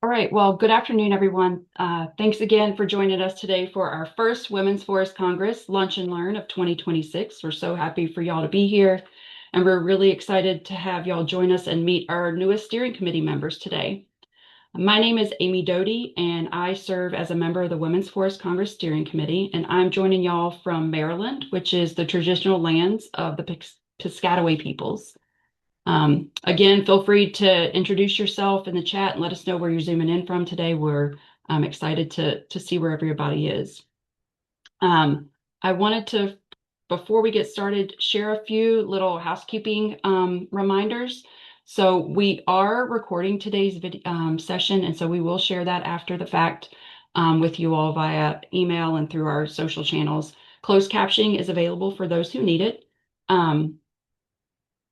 All right, well, good afternoon, everyone. Thanks again for joining us today for our first Women's Forest Congress Lunch and Learn of 2026. We're so happy for y'all to be here, and we're really excited to have y'all join us and meet our newest steering committee members today. My name is Amy Doty, and I serve as a member of the Women's Forest Congress Steering Committee, and I'm joining y'all from Maryland, which is the traditional lands of the Piscataway peoples. Again, feel free to introduce yourself in the chat and let us know where you're zooming in from today. We're excited to see where everybody is. I wanted to, before we get started, share a few little housekeeping reminders. So we are recording today's session, and so we will share that after the fact with you all via email and through our social channels. Closed captioning is available for those who need it.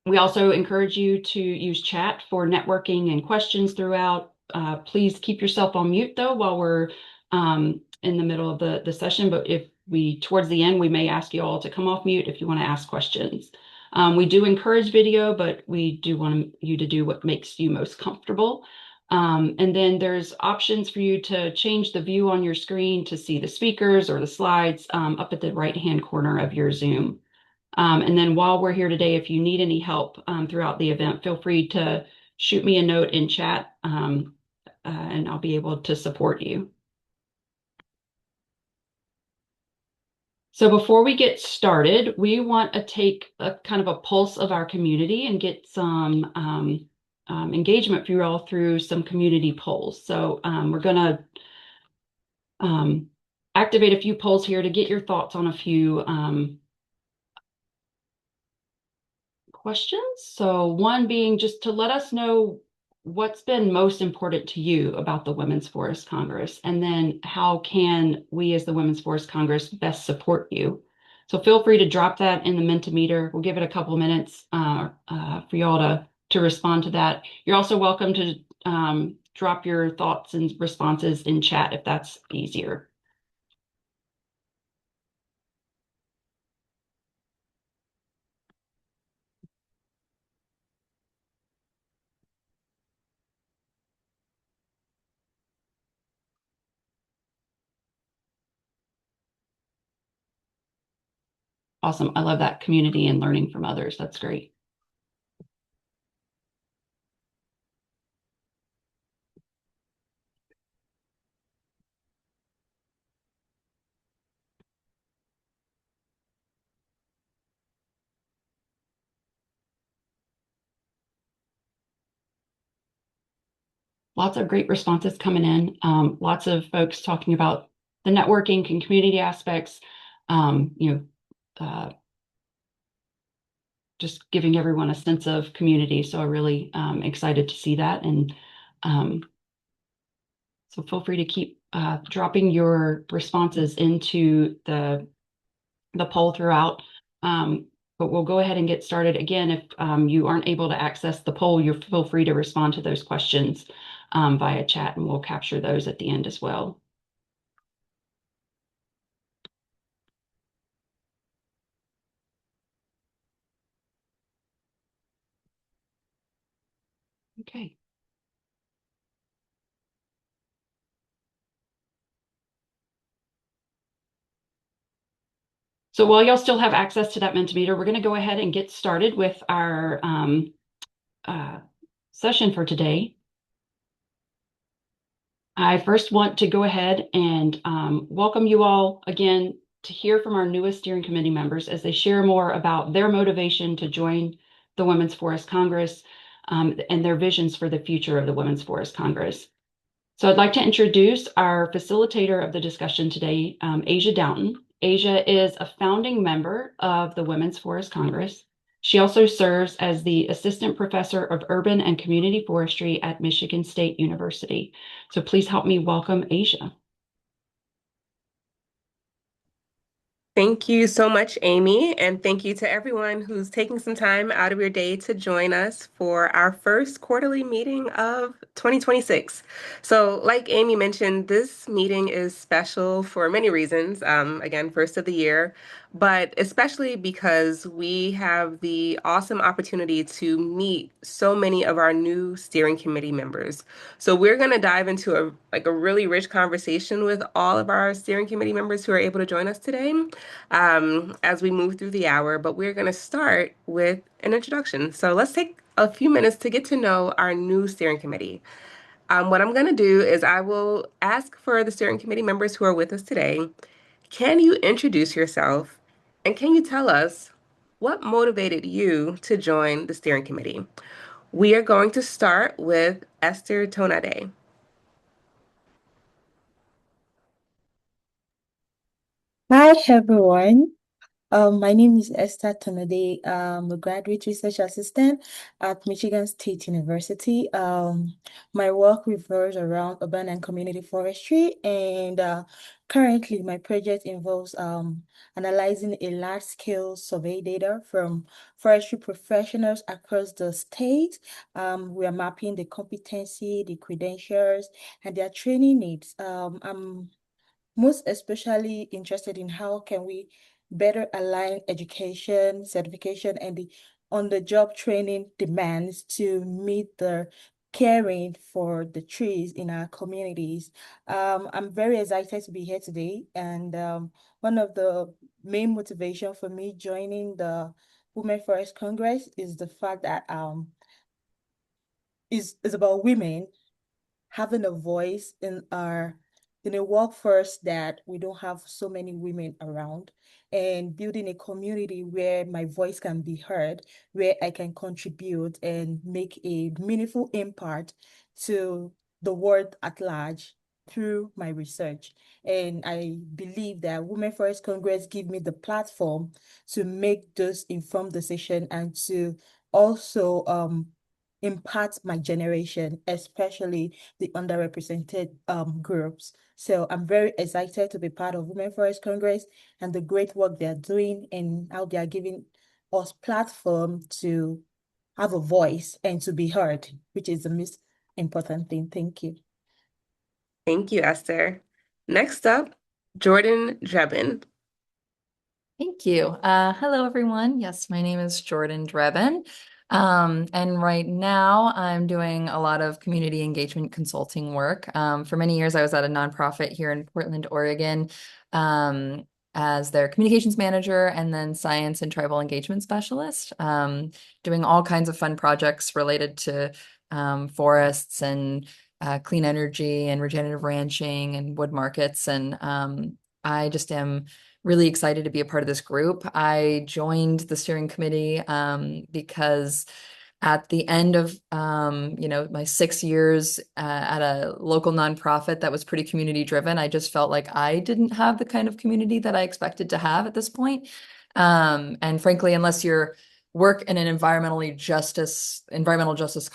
We also encourage you to use chat for networking and questions throughout. Please keep yourself on mute though while we're in the middle of the session, but if towards the end, we may ask you all to come off mute if you want to ask questions. We do encourage video, but we do want you to do what makes you most comfortable. And then there's options for you to change the view on your screen to see the speakers or the slides up at the right-hand corner of your Zoom. And then while we're here today, if you need any help throughout the event, feel free to shoot me a note in chat and I'll be able to support you. So before we get started, we want to take a kind of a pulse of our community and get some engagement for you all through some community polls. So we're going to activate a few polls here to get your thoughts on a few questions. So one being just to let us know what's been most important to you about the Women's Forest Congress, and then how can we as the Women's Forest Congress best support you? So feel free to drop that in the Mentimeter. We'll give it a couple minutes for y'all to respond to that. You're also welcome to drop your thoughts and responses in chat if that's easier. Awesome. I love that community and learning from others. That's great. Lots of great responses coming in. Lots of folks talking about the networking and community aspects, just giving everyone a sense of community. So I'm really excited to see that. And so feel free to keep dropping your responses into the poll throughout. But we'll go ahead and get started. Again, if you aren't able to access the poll, you feel free to respond to those questions via chat, and we'll capture those at the end as well. Okay. So while y'all still have access to that Mentimeter, we're going to go ahead and get started with our session for today. I first want to go ahead and welcome you all again to hear from our newest steering committee members as they share more about their motivation to join the Women's Forest Congress and their visions for the future of the Women's Forest Congress. So I'd like to introduce our facilitator of the discussion today, Asia Downton. Asia is a founding member of the Women's Forest Congress. She also serves as the Assistant Professor of Urban and Community Forestry at Michigan State University. So please help me welcome Asia. Thank you so much, Amy, and thank you to everyone who's taking some time out of your day to join us for our first quarterly meeting of 2026. So, like Amy mentioned, this meeting is special for many reasons. Again, first of the year, but especially because we have the awesome opportunity to meet so many of our new steering committee members. So we're going to dive into a really rich conversation with all of our steering committee members who are able to join us today as we move through the hour. But we're going to start with an introduction. So let's take a few minutes to get to know our new steering committee. What I'm going to do is I will ask for the steering committee members who are with us today, can you introduce yourself and can you tell us what motivated you to join the steering committee? We are going to start with Esther Tonade. Hi everyone. My name is Esther Tonode. I'm a graduate research assistant at Michigan State University. My work revolves around urban and community forestry, and currently my project involves analyzing a large-scale survey data from forestry professionals across the state. We are mapping the competency, the credentials, and their training needs. I'm most especially interested in how can we better align education, certification, and the on-the-job training demands to meet the caring for the trees in our communities. I'm very excited to be here today, and one of the main motivation for me joining the Women Forest Congress is the fact that is about women having a voice in a workforce that we don't have so many women around, and building a community where my voice can be heard, where I can contribute and make a meaningful impact to the world at large through my research. And I believe that Women Forest Congress give me the platform to make those informed decisions and to also impact my generation, especially the underrepresented groups. So I'm very excited to be part of Women Forest Congress and the great work they're doing and how they are giving us platform to have a voice and to be heard, which is the most important thing. Thank you. Thank you, Esther. Next up, Jordan Drebin. Thank you. Hello, everyone. Yes, my name is Jordan Drebin. And right now I'm doing a lot of community engagement consulting work. For many years, I was at a nonprofit here in Portland, Oregon, as their communications manager and then science and tribal engagement specialist, doing all kinds of fun projects related to forests and clean energy and regenerative ranching and wood markets. And I just am really excited to be a part of this group. I joined the steering committee because at the end of my 6 years at a local nonprofit that was pretty community driven, I just felt like I didn't have the kind of community that I expected to have at this point. And frankly, unless you're work in an environmental justice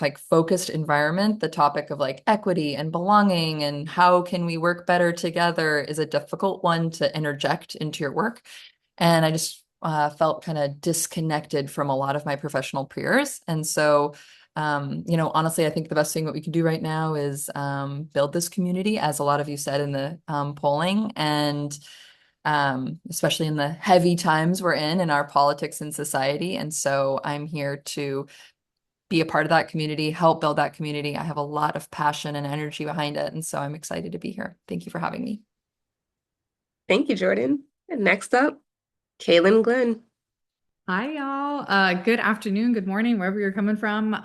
like focused environment, the topic of like equity and belonging and how can we work better together is a difficult one to interject into your work. And I just felt kind of disconnected from a lot of my professional peers. And so, honestly, I think the best thing that we can do right now is build this community, as a lot of you said in the polling. And especially in the heavy times we're in our politics and society. And so I'm here to be a part of that community, help build that community. I have a lot of passion and energy behind it. And so I'm excited to be here. Thank you for having me. Thank you, Jordan. And next up, Kaylin Glenn. Hi, y'all. Good afternoon, good morning, wherever you're coming from.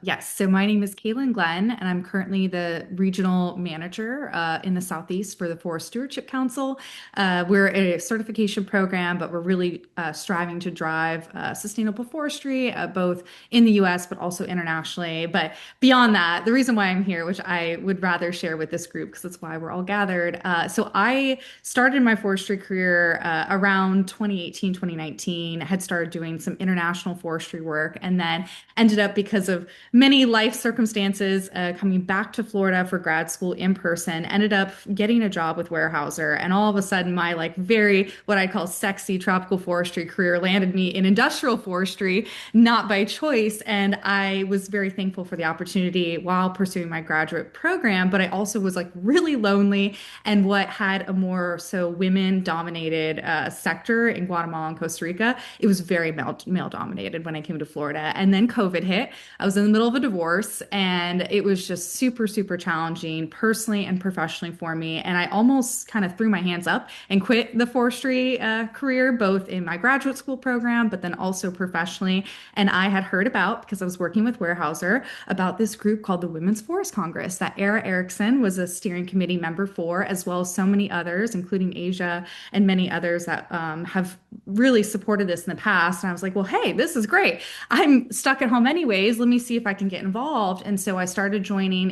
Yes, so my name is Kaylin Glenn, and I'm currently the regional manager in the Southeast for the Forest Stewardship Council. We're a certification program, but we're really striving to drive sustainable forestry, both in the US, but also internationally. But beyond that, the reason why I'm here, which I would rather share with this group, because that's why we're all gathered. So I started my forestry career around 2018, 2019, had started started doing some international forestry work, and then ended up, because of many life circumstances, coming back to Florida for grad school in person, ended up getting a job with Weyerhaeuser. And all of a sudden, my like very, what I call sexy tropical forestry career landed me in industrial forestry, not by choice. And I was very thankful for the opportunity while pursuing my graduate program. But I also was like really lonely, and what had a more so women dominated sector in Guatemala and Costa Rica, it was very male dominated when I came to Florida. And then COVID hit. I was in the middle of a divorce, and it was just super, super challenging personally and professionally for me. And I almost kind of threw my hands up and quit the forestry career, both in my graduate school program, but then also professionally. And I had heard about, because I was working with Weyerhaeuser, about this group called the Women's Forest Congress that Era Erickson was a steering committee member for, as well as so many others, including Asia and many others that have really supported this in the past. And I was like, well, hey, this is great. I'm stuck at home anyways. Let me see if I can get involved. And so I started joining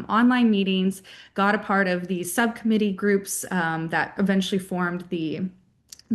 online meetings, got a part of these subcommittee groups that eventually formed the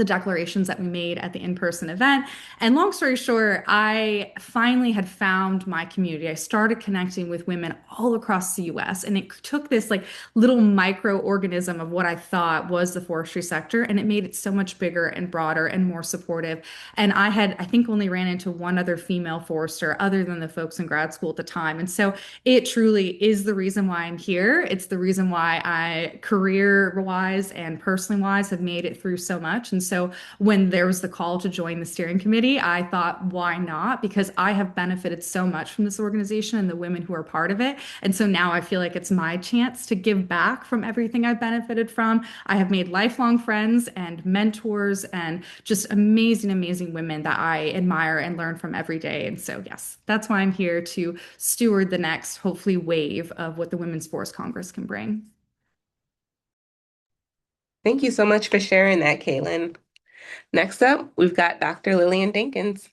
declarations that we made at the in-person event. And long story short, I finally had found my community. I started connecting with women all across the US, and it took this like little microorganism of what I thought was the forestry sector, and it made it so much bigger and broader and more supportive. And I think, only ran into one other female forester other than the folks in grad school at the time. And so it truly is the reason why I'm here. It's the reason why I, career-wise and personally-wise, have made it through so much. And so when there was the call to join the steering committee, I thought, why not? Because I have benefited so much from this organization and the women who are part of it. And so now I feel like it's my chance to give back from everything I've benefited from. I have made lifelong friends and mentors and just amazing, amazing women that I admire and learn from every day. And so, yes, that's why I'm here to steward the next, hopefully, wave of what the Women's Forest Congress can bring. Thank you so much for sharing that, Caitlin. Next up, we've got Dr. Lillian Dinkins.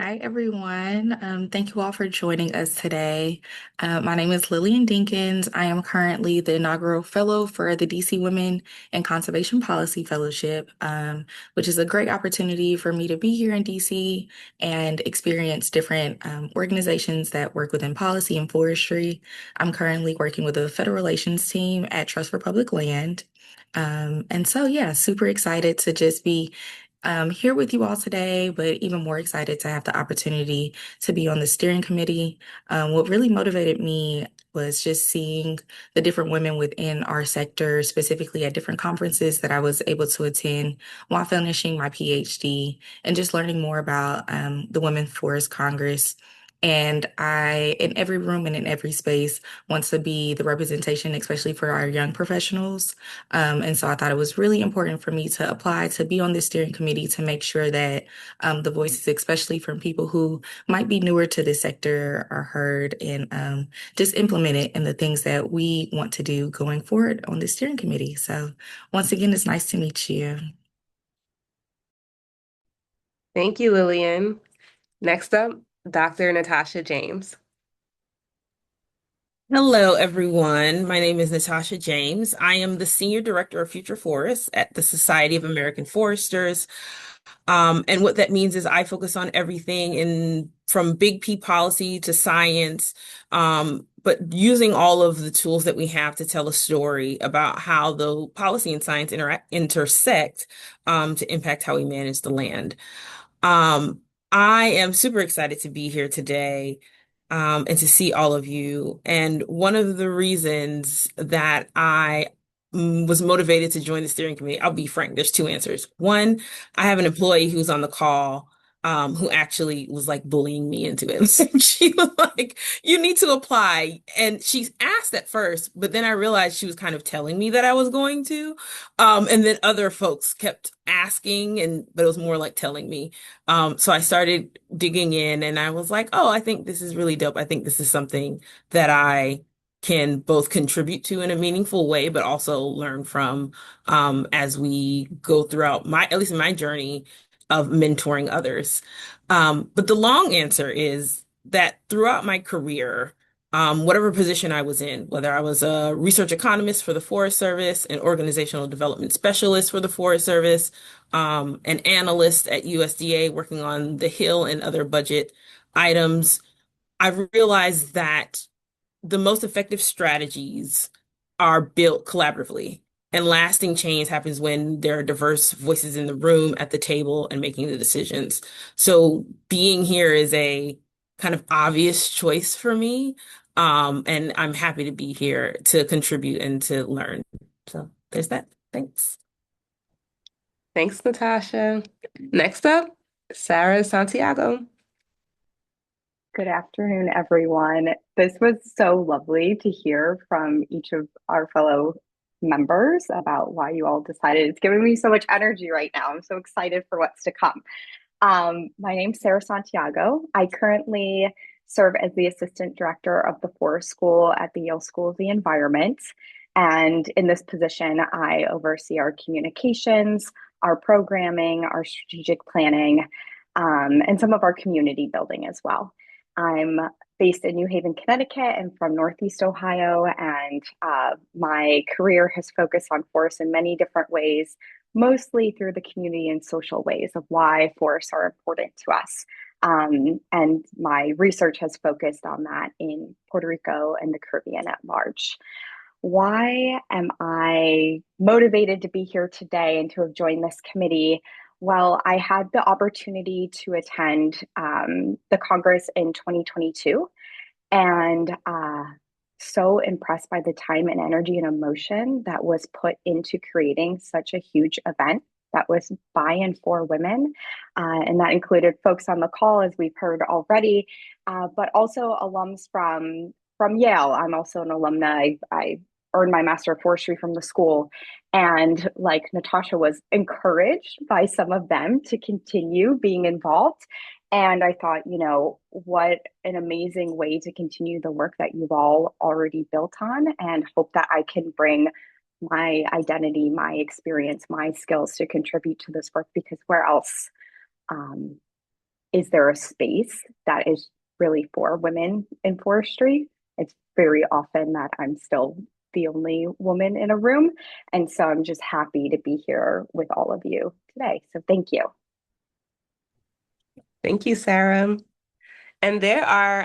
Hi, everyone. Thank you all for joining us today. My name is Lillian Dinkins. I am currently the inaugural fellow for the DC Women and Conservation Policy Fellowship, which is a great opportunity for me to be here in DC and experience different organizations that work within policy and forestry. I'm currently working with a federal relations team at Trust for Public Land. And so, yeah, super excited to just be here with you all today, but even more excited to have the opportunity to be on the steering committee. What really motivated me was just seeing the different women within our sector, specifically at different conferences that I was able to attend while finishing my PhD, and just learning more about the Women's Forest Congress. And I, in every room and in every space, wants to be the representation, especially for our young professionals. And so I thought it was really important for me to apply to be on this steering committee to make sure that the voices, especially from people who might be newer to this sector, are heard and just implemented in the things that we want to do going forward on the steering committee. So once again, it's nice to meet you. Thank you, Lillian. Next up, Dr. Natasha James. Hello, everyone. My name is Natasha James. I am the Senior Director of Future Forests at the Society of American Foresters. And what that means is I focus on everything from big P policy to science, but using all of the tools that we have to tell a story about how the policy and science intersect to impact how we manage the land. I am super excited to be here today and to see all of you. And one of the reasons that I was motivated to join the steering committee, I'll be frank, there's two answers. One, I have an employee who's on the call who actually was like bullying me into it. She was like, you need to apply. And she asked at first, but then I realized she was kind of telling me that I was going to. And then other folks kept asking, but it was more like telling me. So I started digging in and I was like, oh, I think this is really dope. I think this is something that I can both contribute to in a meaningful way, but also learn from as we go throughout at least my journey of mentoring others. But the long answer is that throughout my career, whatever position I was in, whether I was a research economist for the Forest Service, an organizational development specialist for the Forest Service, an analyst at USDA working on the Hill and other budget items. I've realized that the most effective strategies are built collaboratively. And lasting change happens when there are diverse voices in the room at the table and making the decisions. So being here is a kind of obvious choice for me. And I'm happy to be here to contribute and to learn. So there's that. Thanks. Thanks, Natasha. Next up, Sarah Santiago. Good afternoon, everyone. This was so lovely to hear from each of our fellow members about why you all decided. It's giving me so much energy right now. I'm so excited for what's to come. My name's Sarah Santiago. I currently serve as the Assistant Director of the Forest School at the Yale School of the Environment. And in this position, I oversee our communications, our programming, our strategic planning, and some of our community building as well. I'm based in New Haven, Connecticut, and from Northeast Ohio, and my career has focused on forests in many different ways, mostly through the community and social ways of why forests are important to us. And my research has focused on that in Puerto Rico and the Caribbean at large. Why am I motivated to be here today and to have joined this committee? Well, I had the opportunity to attend the Congress in 2022 and so impressed by the time and energy and emotion that was put into creating such a huge event that was by and for women. And that included folks on the call, as we've heard already, but also alums from Yale. I'm also an alumna. I earned my Master of Forestry from the school. And like Natasha, was encouraged by some of them to continue being involved. And I thought, you know, what an amazing way to continue the work that you've all already built on, and hope that I can bring my identity, my experience, my skills to contribute to this work, because where else is there a space that is really for women in forestry? It's very often that I'm still the only woman in a room. And so I'm just happy to be here with all of you today. So thank you. Thank you, Sarah. And there are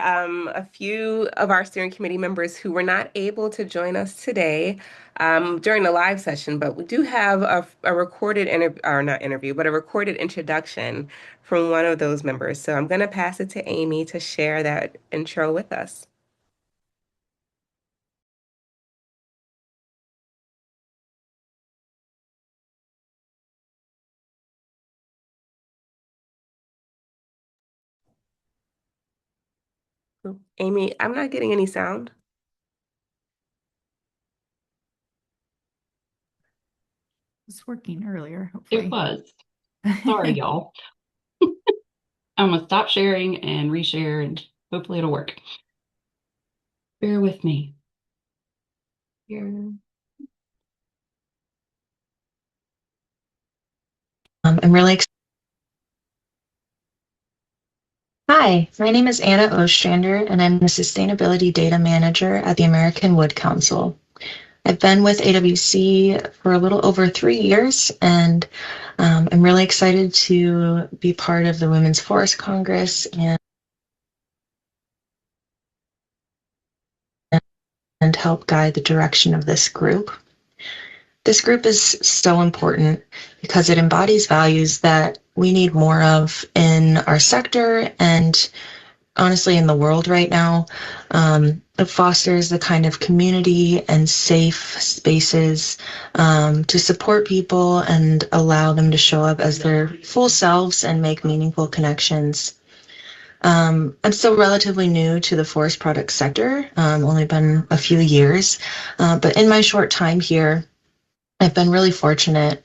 a few of our steering committee members who were not able to join us today during the live session, but we do have a recorded a recorded introduction from one of those members. So I'm going to pass it to Amy to share that intro with us. Amy, I'm not getting any sound. It was working earlier, hopefully. It was. Sorry, y'all. I'm gonna stop sharing and reshare, and hopefully it'll work. Bear with me. Here. I'm really excited. Hi, my name is Anna Ostrander, and I'm the Sustainability Data Manager at the American Wood Council. I've been with AWC for a little over 3 years, and I'm really excited to be part of the Women's Forest Congress and help guide the direction of this group. This group is so important because it embodies values that we need more of in our sector and honestly in the world right now. It fosters the kind of community and safe spaces to support people and allow them to show up as their full selves and make meaningful connections. I'm still relatively new to the forest product sector, only been a few years, but in my short time here, I've been really fortunate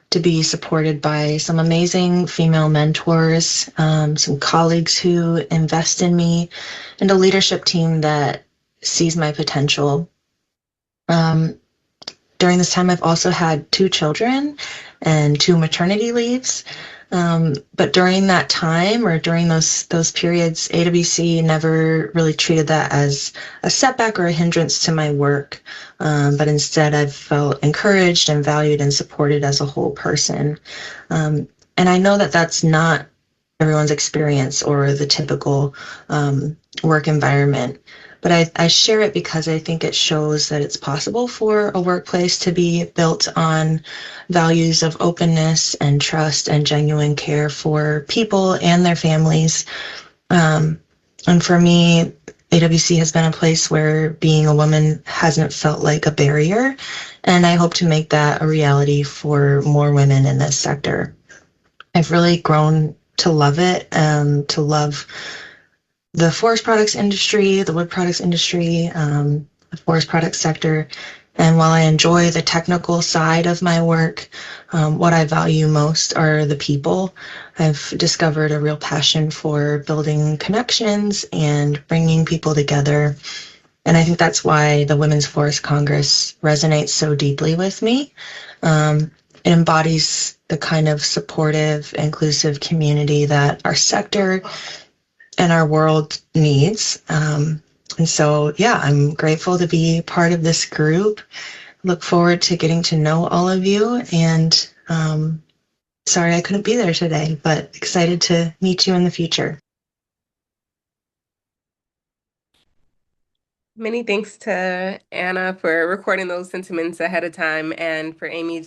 to be supported by some amazing female mentors, some colleagues who invest in me, and a leadership team that sees my potential. During this time, I've also had 2 children and 2 maternity leaves. But during that time or during those periods, AWC never really treated that as a setback or a hindrance to my work. But instead, I've felt encouraged and valued and supported as a whole person. And I know that that's not everyone's experience or the typical work environment. But I share it because I think it shows that it's possible for a workplace to be built on values of openness and trust and genuine care for people and their families. And for me, AWC has been a place where being a woman hasn't felt like a barrier. And I hope to make that a reality for more women in this sector. I've really grown to love it, to love the forest products industry, the wood products industry, the forest products sector. And while I enjoy the technical side of my work, what I value most are the people. I've discovered a real passion for building connections and bringing people together. And I think that's why the Women's Forest Congress resonates so deeply with me. It embodies the kind of supportive, inclusive community that our sector and our world needs. And so, yeah, I'm grateful to be part of this group. Look forward to getting to know all of you. And sorry I couldn't be there today, but excited to meet you in the future. Many thanks to Anna for recording those sentiments ahead of time and for Amy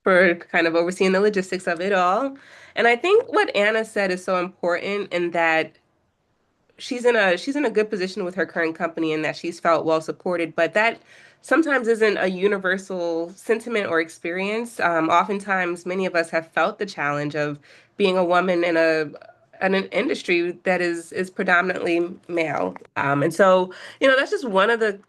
for kind of overseeing the logistics of it all. And I think what Anna said is so important in that she's in a good position with her current company and that she's felt well supported, but that sometimes isn't a universal sentiment or experience. Oftentimes, many of us have felt the challenge of being a woman in an industry that is predominantly male. And so, that's just one of the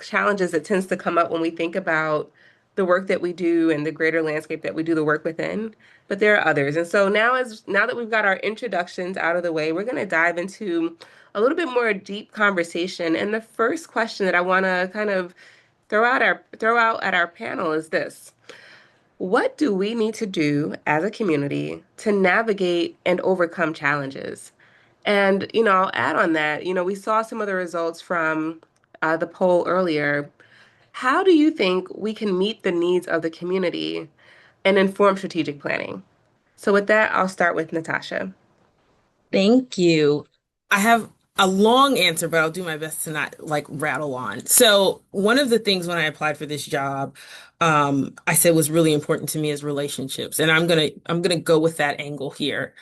challenges that tends to come up when we think about the work that we do and the greater landscape that we do the work within. But there are others. And so now that we've got our introductions out of the way, we're going to dive into a little bit more deep conversation. And the first question that I want to kind of throw out at our panel is this. What do we need to do as a community to navigate and overcome challenges? And, I'll add on that, we saw some of the results from the poll earlier. How do you think we can meet the needs of the community and inform strategic planning? So with that, I'll start with Natasha. Thank you. I have a long answer, but I'll do my best to not rattle on. So one of the things when I applied for this job, I said was really important to me is relationships, and I'm gonna go with that angle here.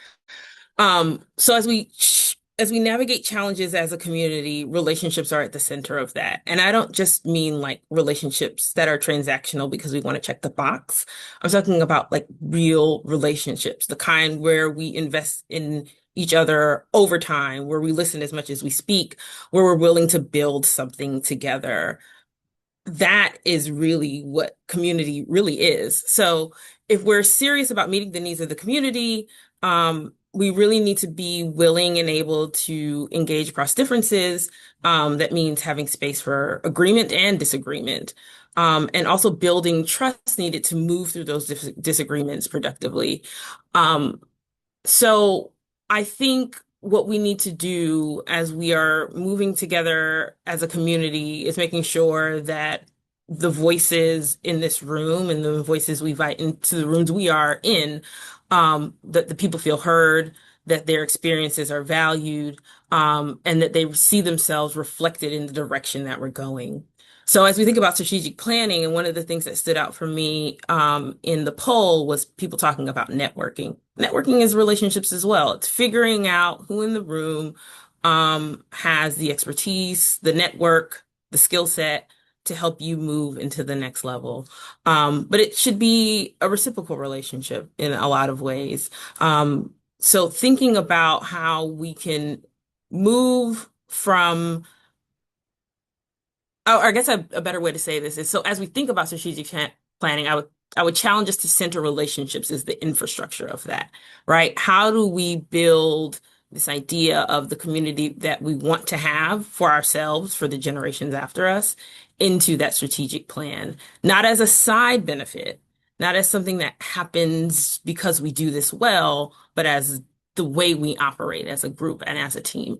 So as we navigate challenges as a community, relationships are at the center of that. And I don't just mean relationships that are transactional because we want to check the box. I'm talking about real relationships, the kind where we invest in each other over time, where we listen as much as we speak, where we're willing to build something together. That is really what community really is. So if we're serious about meeting the needs of the community, we really need to be willing and able to engage across differences. That means having space for agreement and disagreement, and also building trust needed to move through those disagreements productively. So I think what we need to do as we are moving together as a community is making sure that the voices in this room and the voices we invite into the rooms we are in, that the people feel heard, that their experiences are valued, and that they see themselves reflected in the direction that we're going. So as we think about strategic planning, and one of the things that stood out for me in the poll was people talking about networking. Networking is relationships as well. It's figuring out who in the room has the expertise, the network, the skill set to help you move into the next level. But it should be a reciprocal relationship in a lot of ways. So thinking about how we can move from, I guess a better way to say this is, so as we think about strategic planning, I would challenge us to center relationships as the infrastructure of that, right? How do we build this idea of the community that we want to have for ourselves, for the generations after us, into that strategic plan, not as a side benefit, not as something that happens because we do this well, but as the way we operate as a group and as a team.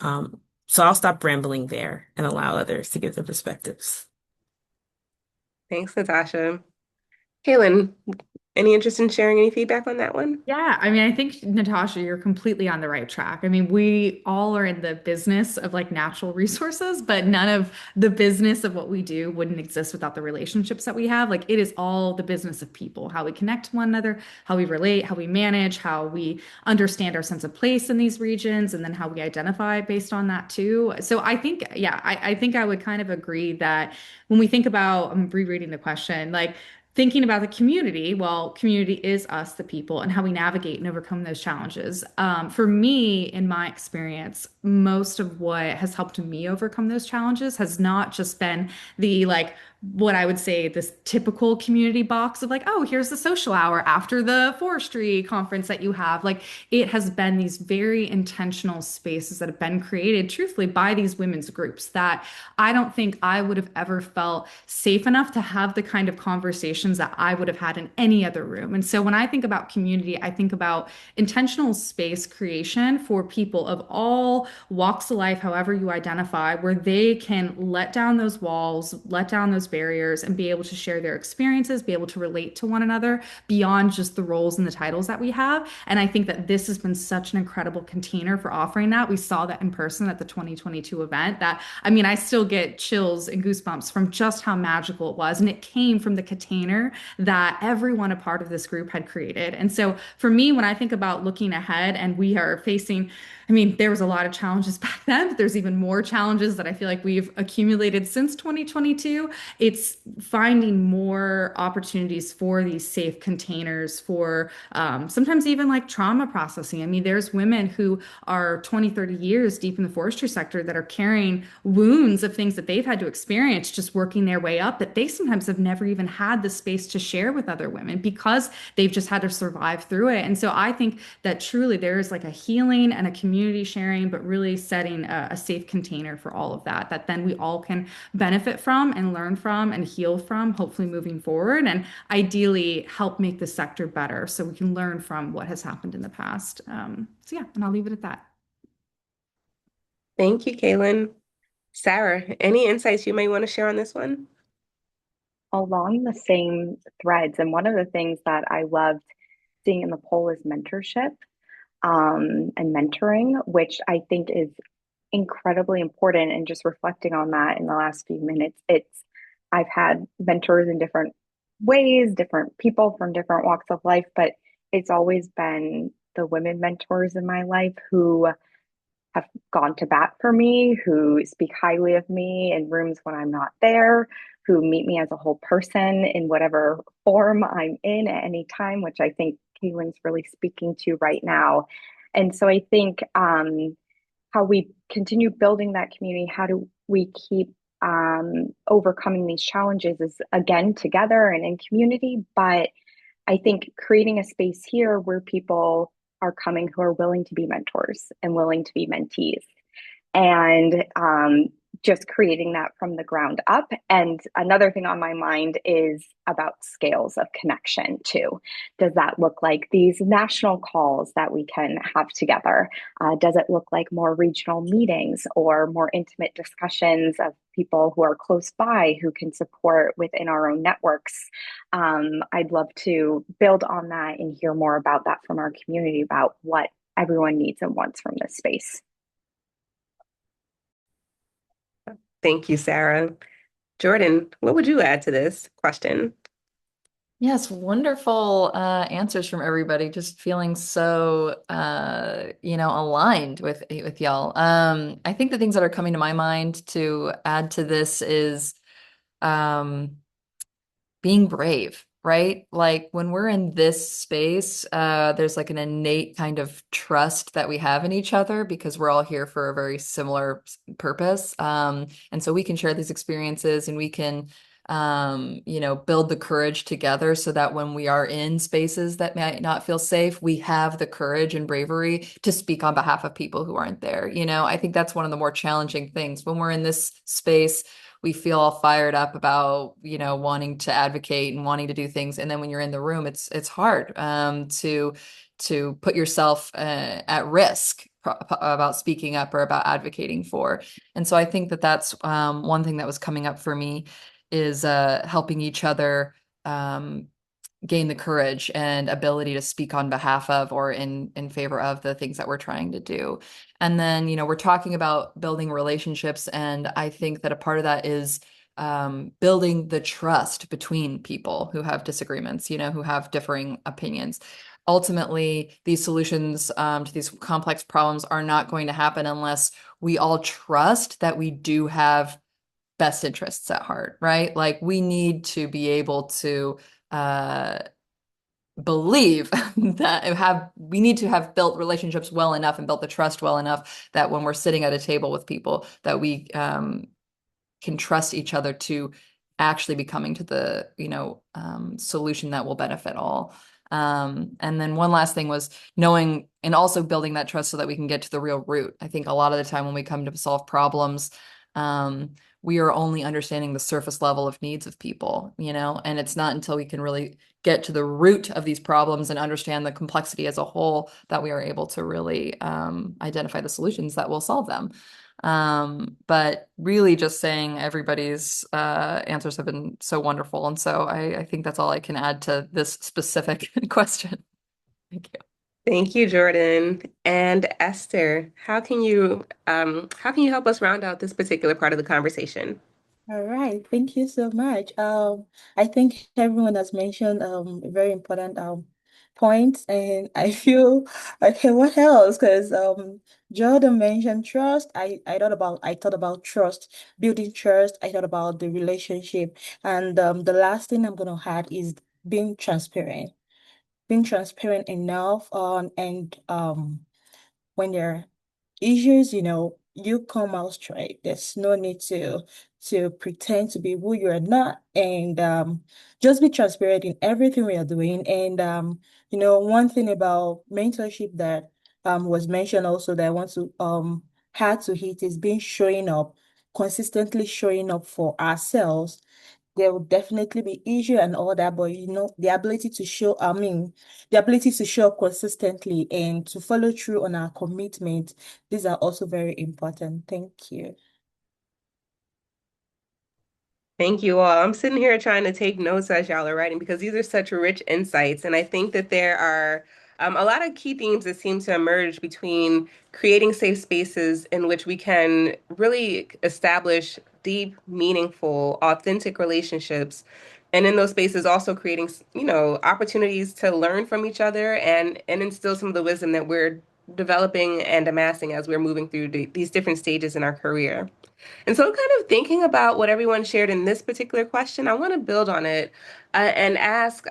So I'll stop rambling there and allow others to give their perspectives. Thanks, Natasha. Kaylin, any interest in sharing any feedback on that one? Yeah, I mean, I think Natasha, you're completely on the right track. I mean, we all are in the business of like natural resources, but none of the business of what we do wouldn't exist without the relationships that we have. Like it is all the business of people, how we connect to one another, how we relate, how we manage, how we understand our sense of place in these regions, and then how we identify based on that too. So I think, yeah, I think I would kind of agree that when we think about, I'm rereading the question, like thinking about the community, well, community is us, the people, and how we navigate and overcome those challenges. For me, in my experience, most of what has helped me overcome those challenges has not just been the like what I would say this typical community box of like, oh, here's the social hour after the forestry conference that you have. Like it has been these very intentional spaces that have been created, truthfully, by these women's groups that I don't think I would have ever felt safe enough to have the kind of conversations that I would have had in any other room. And so when I think about community, I think about intentional space creation for people of all walks of life, however you identify, where they can let down those walls, let down those barriers, and be able to share their experiences, be able to relate to one another beyond just the roles and the titles that we have. And I think that this has been such an incredible container for offering that. We saw that in person at the 2022 event that, I mean, I still get chills and goosebumps from just how magical it was. And it came from the container that everyone a part of this group had created. And so for me, when I think about looking ahead and we are facing, I mean, there was a lot of challenges back then, but there's even more challenges that I feel like we've accumulated since 2022. It's finding more opportunities for these safe containers for sometimes even like trauma processing. I mean, there's women who are 20, 30 years deep in the forestry sector that are carrying wounds of things that they've had to experience just working their way up that they sometimes have never even had the space to share with other women because they've just had to survive through it. And so I think that truly there is like a healing and a community sharing, but really setting a safe container for all of that, that then we all can benefit from and learn from and heal from, hopefully moving forward, and ideally help make the sector better so we can learn from what has happened in the past. So yeah, and I'll leave it at that. Thank you, Kaylin. Sarah, any insights you may want to share on this one? Along the same threads, and one of the things that I loved seeing in the poll is mentorship and mentoring, which I think is incredibly important. And just reflecting on that in the last few minutes, I've had mentors in different ways, different people from different walks of life, but it's always been the women mentors in my life who have gone to bat for me, who speak highly of me in rooms when I'm not there, who meet me as a whole person in whatever form I'm in at any time, which I think Kaylin's really speaking to right now. And so I think how we continue building that community, how do we keep overcoming these challenges is again together and in community. But I think creating a space here where people are coming who are willing to be mentors and willing to be mentees, and just creating that from the ground up. And another thing on my mind is about scales of connection too. Does that look like these national calls that we can have together? Does it look like more regional meetings or more intimate discussions of people who are close by who can support within our own networks? I'd love to build on that and hear more about that from our community about what everyone needs and wants from this space. Thank you, Sarah. Jordan, what would you add to this question? Yes, wonderful answers from everybody. Just feeling so aligned with y'all. I think the things that are coming to my mind to add to this is being brave, right? Like when we're in this space, there's like an innate kind of trust that we have in each other because we're all here for a very similar purpose. And so we can share these experiences and we can build the courage together so that when we are in spaces that might not feel safe, we have the courage and bravery to speak on behalf of people who aren't there. I think that's one of the more challenging things. When we're in this space, we feel all fired up about, wanting to advocate and wanting to do things. And then when you're in the room, it's hard to put yourself at risk about speaking up or about advocating for. And so I think that that's one thing that was coming up for me is helping each other gain the courage and ability to speak on behalf of or in favor of the things that we're trying to do. And then, we're talking about building relationships, and I think that a part of that is building the trust between people who have disagreements, who have differing opinions. Ultimately, these solutions to these complex problems are not going to happen unless we all trust that we do have best interests at heart, right? Like we need to be able to believe that we need to have built relationships well enough and built the trust well enough that when we're sitting at a table with people that we can trust each other to actually be coming to the solution that will benefit all. And then one last thing was knowing and also building that trust so that we can get to the real root. I think a lot of the time when we come to solve problems, we are only understanding the surface level of needs of people, and it's not until we can really get to the root of these problems and understand the complexity as a whole that we are able to really identify the solutions that will solve them. But really just saying everybody's answers have been so wonderful. And so I think that's all I can add to this specific question. Thank you. Thank you, Jordan. And Esther, how can you help us round out this particular part of the conversation? All right, thank you so much. I think everyone has mentioned very important points, and I feel okay. What else? Because Jordan mentioned trust. I thought about trust, building trust. I thought about the relationship, and the last thing I'm gonna add is being transparent. Being transparent enough on and when there are issues, you come out straight. There's no need to pretend to be who you're not, and just be transparent in everything we are doing. And one thing about mentorship that was mentioned also that I want to add to it is being showing up, consistently showing up for ourselves. There will definitely be issue and all that, but the ability to show up consistently and to follow through on our commitment, these are also very important. Thank you. Thank you all. I'm sitting here trying to take notes as y'all are writing because these are such rich insights. And I think that there are a lot of key themes that seem to emerge between creating safe spaces in which we can really establish deep, meaningful, authentic relationships. And in those spaces, also creating, opportunities to learn from each other and instill some of the wisdom that we're developing and amassing as we're moving through these different stages in our career. And so, kind of thinking about what everyone shared in this particular question, I want to build on it and ask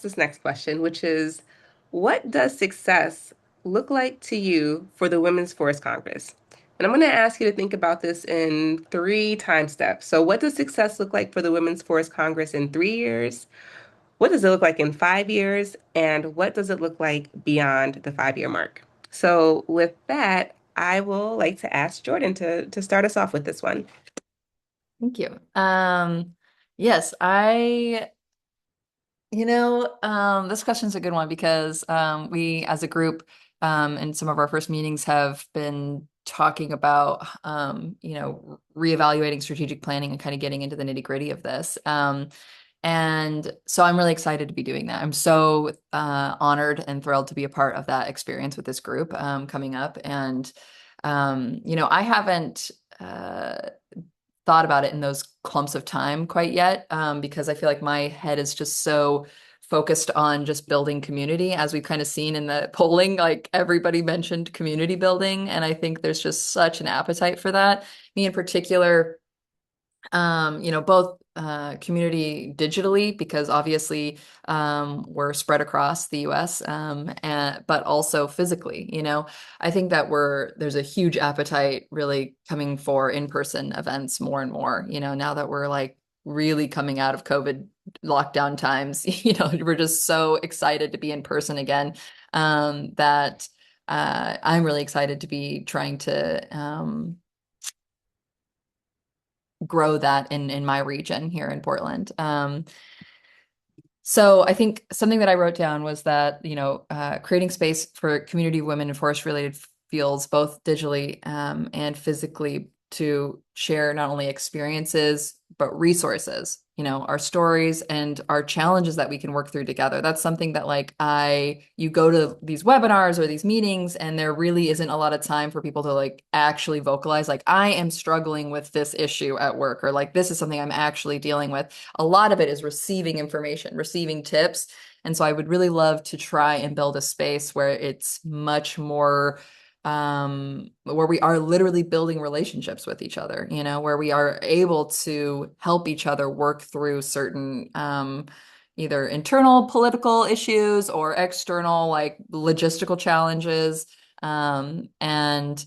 this next question, which is, what does success look like to you for the Women's Forest Congress? And I'm going to ask you to think about this in 3 time steps. So, what does success look like for the Women's Forest Congress in 3 years? What does it look like in 5 years? And what does it look like beyond the 5-year mark? So with that, I will like to ask Jordan to start us off with this one. Thank you. Yes, this question's a good one because we as a group in some of our first meetings have been talking about reevaluating strategic planning and kind of getting into the nitty-gritty of this. And so I'm really excited to be doing that. I'm so honored and thrilled to be a part of that experience with this group coming up. And I haven't thought about it in those clumps of time quite yet because I feel like my head is just so focused on just building community. As we've kind of seen in the polling, like everybody mentioned community building. And I think there's just such an appetite for that. Me in particular, both community digitally, because obviously we're spread across the US, but also physically, I think that there's a huge appetite really coming for in-person events more and more, now that we're like really coming out of COVID lockdown times, we're just so excited to be in person again, that I'm really excited to be trying to grow that in my region here in Portland. So I think something that I wrote down was that, creating space for community women in forest related fields, both digitally and physically, to share not only experiences, but resources, our stories and our challenges that we can work through together. That's something that you go to these webinars or these meetings, and there really isn't a lot of time for people to actually vocalize, I am struggling with this issue at work, or this is something I'm actually dealing with. A lot of it is receiving information, receiving tips. And so I would really love to try and build a space where it's much more where we are literally building relationships with each other, where we are able to help each other work through certain either internal political issues or external logistical challenges, and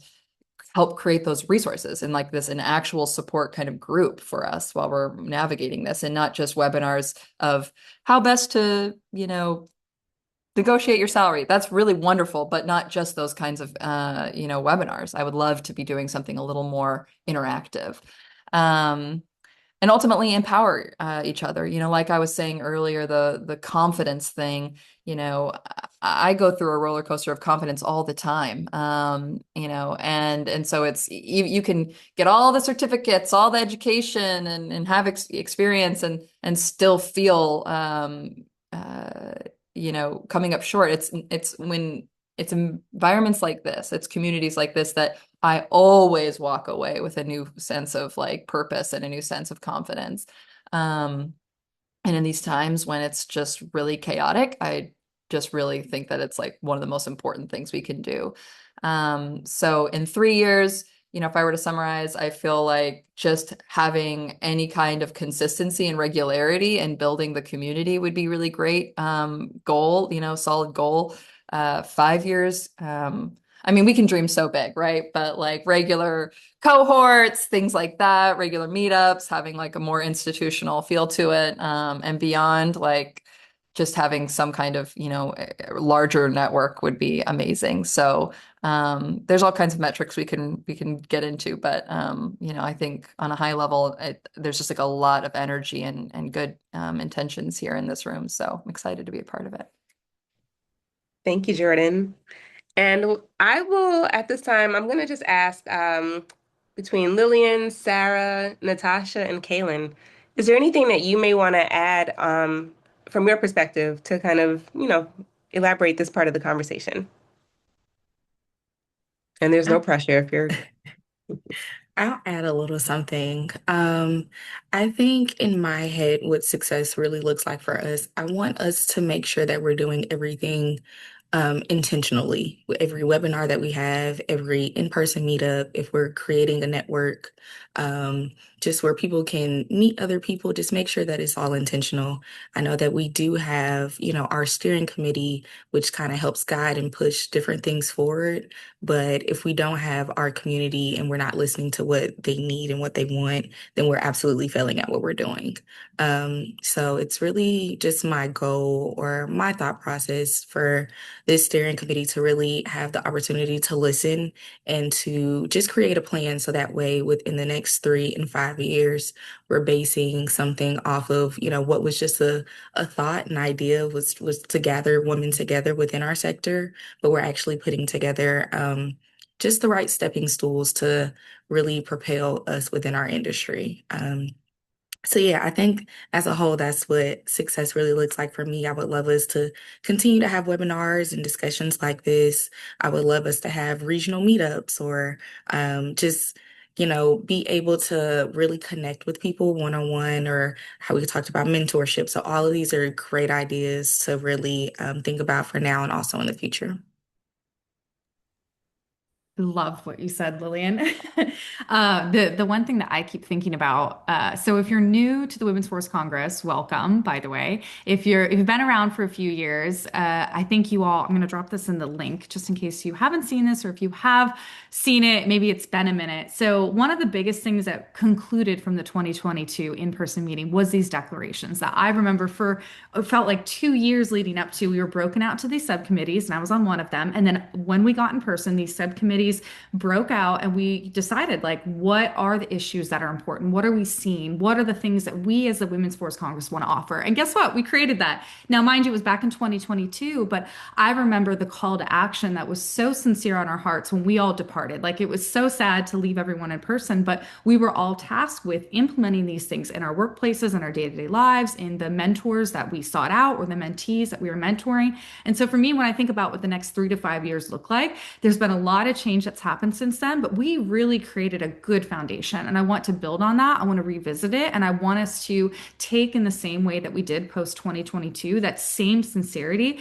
help create those resources and an actual support kind of group for us while we're navigating this, and not just webinars of how best to, negotiate your salary. That's really wonderful, but not just those kinds of, webinars. I would love to be doing something a little more interactive, and ultimately empower each other. Like I was saying earlier, the confidence thing. I go through a roller coaster of confidence all the time. And so you can get all the certificates, all the education, and have experience, and still feel coming up short. It's when it's environments like this, it's communities like this, that I always walk away with a new sense of purpose and a new sense of confidence. And in these times when it's just really chaotic, I just really think that it's one of the most important things we can do. So in 3 years, if I were to summarize, I feel like just having any kind of consistency and regularity and building the community would be really great. Goal, solid goal. 5 years. We can dream so big, right? But regular cohorts, things like that, regular meetups, having a more institutional feel to it, and beyond, just having some kind of, larger network would be amazing. So there's all kinds of metrics we can get into, but I think on a high level, there's just a lot of energy and good intentions here in this room. So I'm excited to be a part of it. Thank you, Jordan. And I will, at this time, I'm going to just ask, between Lillian, Sarah, Natasha, and Kaylin, is there anything that you may want to add from your perspective to kind of, elaborate this part of the conversation? And there's no pressure if you're... I'll add a little something. I think in my head, what success really looks like for us, I want us to make sure that we're doing everything intentionally. With every webinar that we have, every in-person meetup, if we're creating a network, just where people can meet other people, just make sure that it's all intentional. I know that we do have, our steering committee, which kind of helps guide and push different things forward. But if we don't have our community and we're not listening to what they need and what they want, then we're absolutely failing at what we're doing. So it's really just my goal or my thought process for this steering committee to really have the opportunity to listen and to just create a plan, so that way within the next 3 and 5 years, we're basing something off of, what was just a thought, an idea was to gather women together within our sector, but we're actually putting together just the right stepping stools to really propel us within our industry. So yeah, I think as a whole, that's what success really looks like for me. I would love us to continue to have webinars and discussions like this. I would love us to have regional meetups, or just, be able to really connect with people one-on-one, or how we talked about mentorship. So all of these are great ideas to really think about for now and also in the future. Love what you said, Lillian. The one thing that I keep thinking about, so if you're new to the Women's Force Congress, welcome, by the way. If you've been around for a few years, I think you all, I'm going to drop this in the link just in case you haven't seen this, or if you have seen it, maybe it's been a minute. So one of the biggest things that concluded from the 2022 in-person meeting was these declarations that I remember for, it felt like 2 years leading up to, we were broken out to these subcommittees, and I was on one of them. And then when we got in person, these subcommittees broke out and we decided, like, what are the issues that are important? What are we seeing? What are the things that we as the Women's Force Congress want to offer? And guess what? We created that. Now, mind you, it was back in 2022, but I remember the call to action that was so sincere on our hearts when we all departed. Like, it was so sad to leave everyone in person, but we were all tasked with implementing these things in our workplaces and our day-to-day lives, in the mentors that we sought out or the mentees that we were mentoring. And so for me, when I think about what the next 3 to 5 years look like, there's been a lot of change that's happened since then, but we really created a good foundation. And I want to build on that. I want to revisit it. And I want us to take, in the same way that we did post 2022, that same sincerity.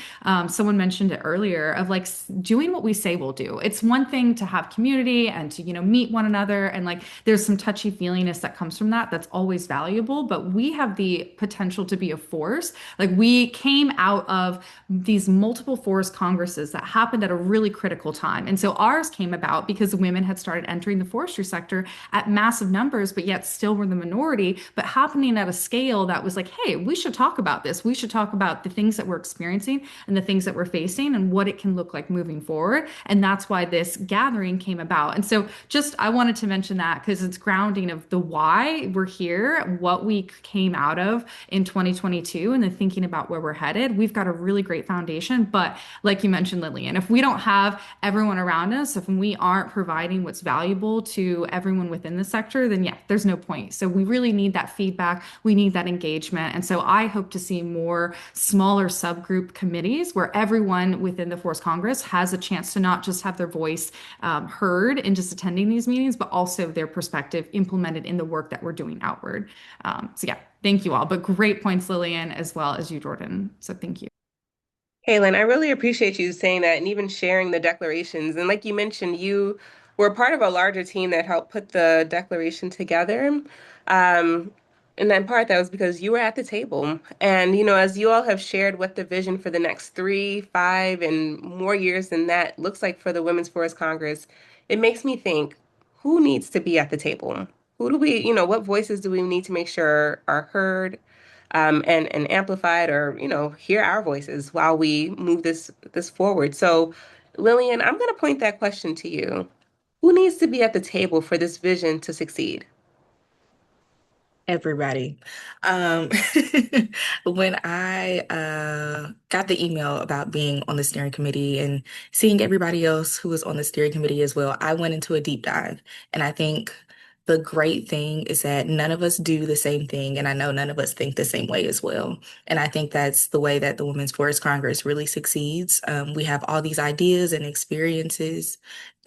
Someone mentioned it earlier, of like doing what we say we'll do. It's one thing to have community and to, meet one another. And like, there's some touchy feeliness that comes from that. That's always valuable, but we have the potential to be a force. Like, we came out of these multiple forest congresses that happened at a really critical time. And so ours came about because women had started entering the forestry sector at massive numbers, but yet still were the minority, but happening at a scale that was like, hey, we should talk about this. We should talk about the things that we're experiencing and the things that we're facing and what it can look like moving forward. And that's why this gathering came about. And so just, I wanted to mention that because it's grounding of the why we're here, what we came out of in 2022, and then thinking about where we're headed. We've got a really great foundation, but like you mentioned, Lillian, if we don't have everyone around us, if we aren't providing what's valuable to everyone within the sector, then yeah, there's no point. So we really need that feedback. We need that engagement. And so I hope to see more smaller subgroup committees where everyone within the Force Congress has a chance to not just have their voice heard in just attending these meetings, but also their perspective implemented in the work that we're doing outward. So yeah, thank you all. But great points, Lillian, as well as you, Jordan. So thank you. Kaylin, I really appreciate you saying that and even sharing the declarations. And like you mentioned, you were part of a larger team that helped put the declaration together. Um, and in part, that was because you were at the table. And, as you all have shared what the vision for the next 3, 5, and more years than that looks like for the Women's Forest Congress, it makes me think, who needs to be at the table? Who do we, what voices do we need to make sure are heard? And amplified, or hear our voices while we move this forward. So, Lillian, I'm going to point that question to you. Who needs to be at the table for this vision to succeed? Everybody. Um, when I got the email about being on the steering committee and seeing everybody else who was on the steering committee as well, I went into a deep dive. And I think the great thing is that none of us do the same thing, and I know none of us think the same way as well. And I think that's the way that the Women's Forest Congress really succeeds. We have all these ideas and experiences,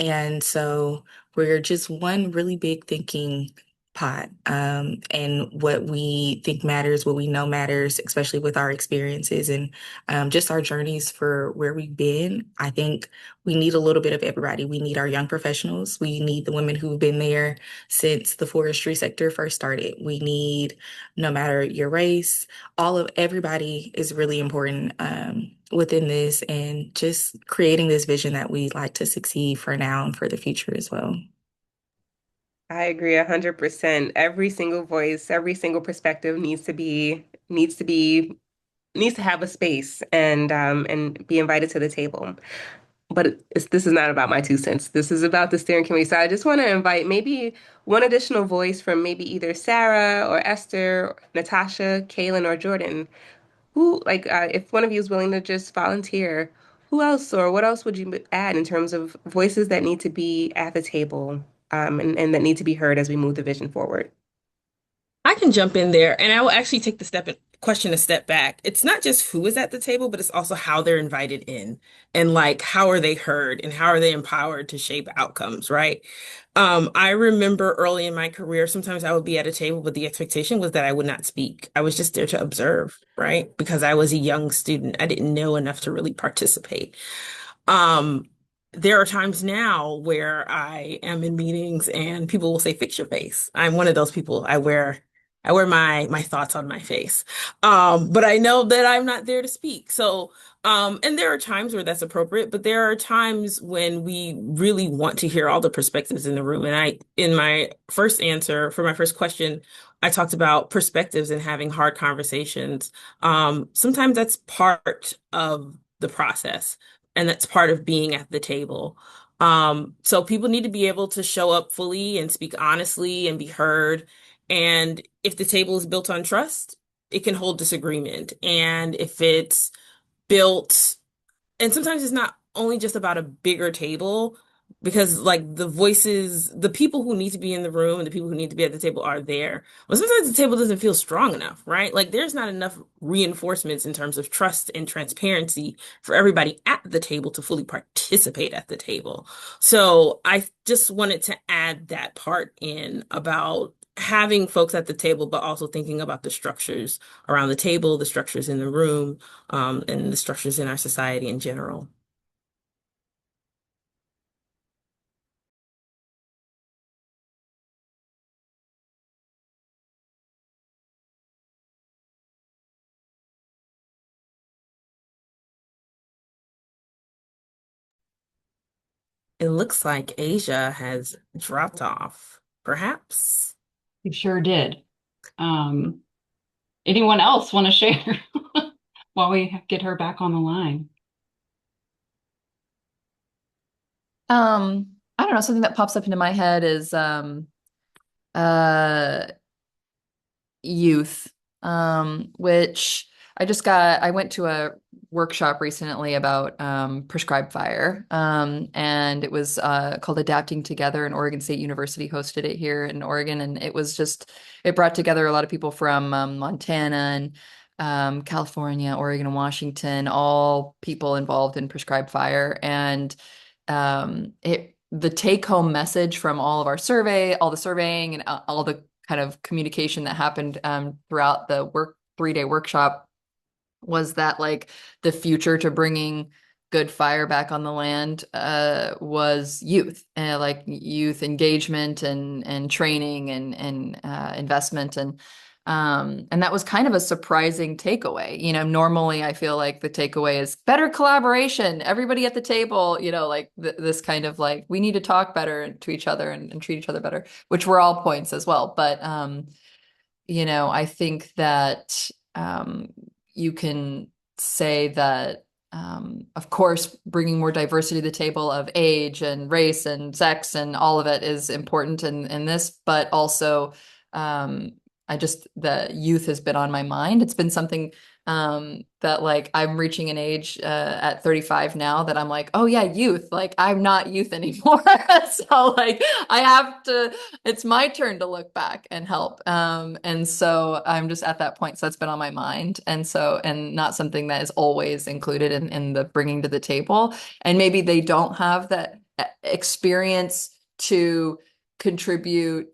and so we're just one really big thinking pot. And what we think matters, what we know matters, especially with our experiences and just our journeys for where we've been. I think we need a little bit of everybody. We need our young professionals. We need the women who've been there since the forestry sector first started. We need, no matter your race, everybody is really important within this, and just creating this vision that we'd like to succeed for now and for the future as well. I agree 100%. Every single voice, every single perspective needs to have a space and be invited to the table. But this is not about my 2 cents. This is about the steering committee. So I just want to invite maybe one additional voice from maybe either Sarah or Esther, Natasha, Kaylin, or Jordan. If one of you is willing to just volunteer, who else or what else would you add in terms of voices that need to be at the table, and that need to be heard as we move the vision forward? I can jump in there, and I will actually take the question a step back. It's not just who is at the table, but it's also how they're invited in, and like how are they heard and how are they empowered to shape outcomes, right? I remember early in my career, sometimes I would be at a table, but the expectation was that I would not speak. I was just there to observe, right? Because I was a young student. I didn't know enough to really participate. there are times now where I am in meetings and people will say, fix your face. I'm one of those people. I wear my thoughts on my face. But I know that I'm not there to speak. So, and there are times where that's appropriate, but there are times when we really want to hear all the perspectives in the room. And in my first answer for my first question, I talked about perspectives and having hard conversations. Sometimes that's part of the process, and that's part of being at the table. So people need to be able to show up fully and speak honestly and be heard. And if the table is built on trust, it can hold disagreement. And if it's built, and sometimes it's not only just about a bigger table, because like the voices, the people who need to be in the room and the people who need to be at the table are there. But sometimes the table doesn't feel strong enough, right? Like there's not enough reinforcements in terms of trust and transparency for everybody at the table to fully participate at the table. So I just wanted to add that part in about having folks at the table, but also thinking about the structures around the table, the structures in the room, and the structures in our society in general. It looks like Asia has dropped off, perhaps. You sure did. Um, Anyone else want to share while we get her back on the line? I don't know, something that pops up into my head is uh youth, which I went to a workshop recently about prescribed fire, and it was called Adapting Together, and Oregon State University hosted it here in Oregon, and it brought together a lot of people from Montana and California, Oregon, and Washington, all people involved in prescribed fire. And the take-home message from all of our all the surveying and all the kind of communication that happened throughout the 3-day workshop was that like the future to bringing good fire back on the land was youth, like youth engagement and training and investment, and that was kind of a surprising takeaway. Normally I feel like the takeaway is better collaboration, everybody at the table, like this kind of like we need to talk better to each other and treat each other better, which were all points as well. But I think that you can say that, of course, bringing more diversity to the table of age and race and sex and all of it is important in this, but also the youth has been on my mind. It's been something that like I'm reaching an age at 35 now that I'm like, oh yeah, youth, like I'm not youth anymore. So like it's my turn to look back and help. And so I'm just at that point. So that's been on my mind. And not something that is always included in the bringing to the table. And maybe they don't have that experience to contribute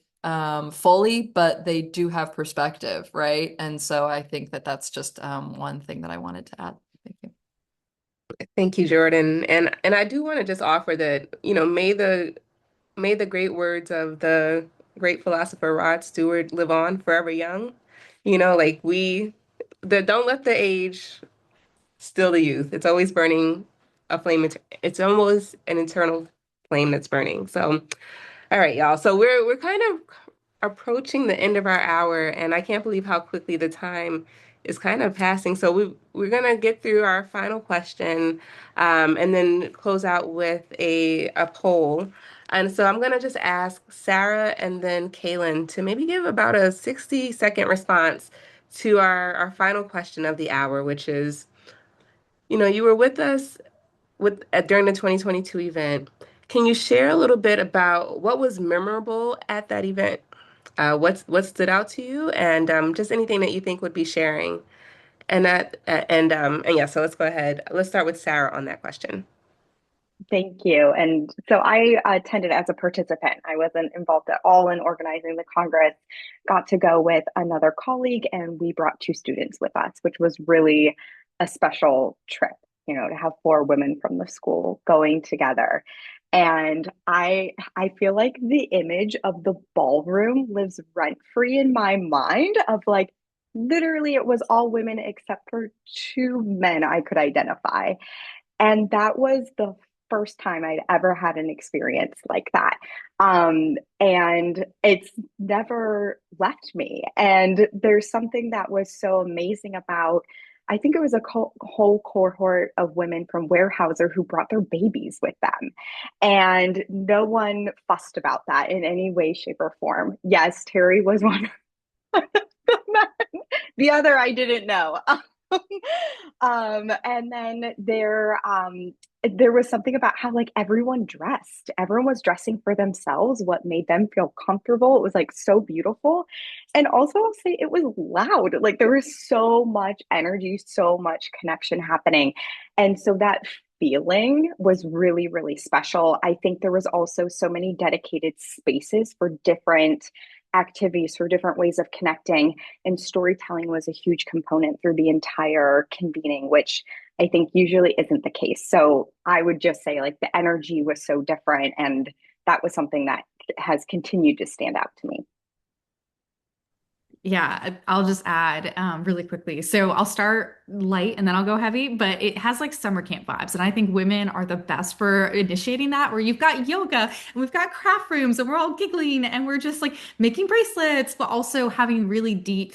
fully, but they do have perspective, right? And so I think that that's just one thing that I wanted to add. Thank you. Thank you, Jordan. And I do want to just offer that, may the great words of the great philosopher Rod Stewart live on forever young. Like don't let the age still the youth. It's always burning a flame. It's almost an eternal flame that's burning. So, all right, y'all. So we're kind of approaching the end of our hour, and I can't believe how quickly the time is kind of passing. So we're gonna get through our final question, and then close out with a poll. And so I'm gonna just ask Sarah and then Kaylin to maybe give about a 60-second response to our final question of the hour, which is, you were with us during the 2022 event. Can you share a little bit about what was memorable at that event? What stood out to you, and just anything that you think would be sharing. And yeah, so let's go ahead. Let's start with Sarah on that question. Thank you. And so I attended as a participant. I wasn't involved at all in organizing the Congress, got to go with another colleague, and we brought 2 students with us, which was really a special trip. to have four women from the school going together. And I feel like the image of the ballroom lives rent free in my mind of like literally it was all women except for two men I could identify. And that was the first time I'd ever had an experience like that. And it's never left me. And there's something that was so amazing about, I think it was a whole cohort of women from Weyerhaeuser who brought their babies with them. And no one fussed about that in any way, shape, or form. Yes, Terry was one of them. The other I didn't know. And then there was something about how like everyone dressed. Everyone was dressing for themselves, what made them feel comfortable. It was like so beautiful. And also I'll say it was loud. Like there was so much energy, so much connection happening. And so that feeling was really, really special. I think there was also so many dedicated spaces for different activities, for different ways of connecting, and storytelling was a huge component through the entire convening, which I think usually isn't the case. So I would just say like the energy was so different, and that was something that has continued to stand out to me. Yeah, I'll just add really quickly. So I'll start light and then I'll go heavy, but it has like summer camp vibes. And I think women are the best for initiating that, where you've got yoga and we've got craft rooms and we're all giggling and we're just like making bracelets, but also having really deep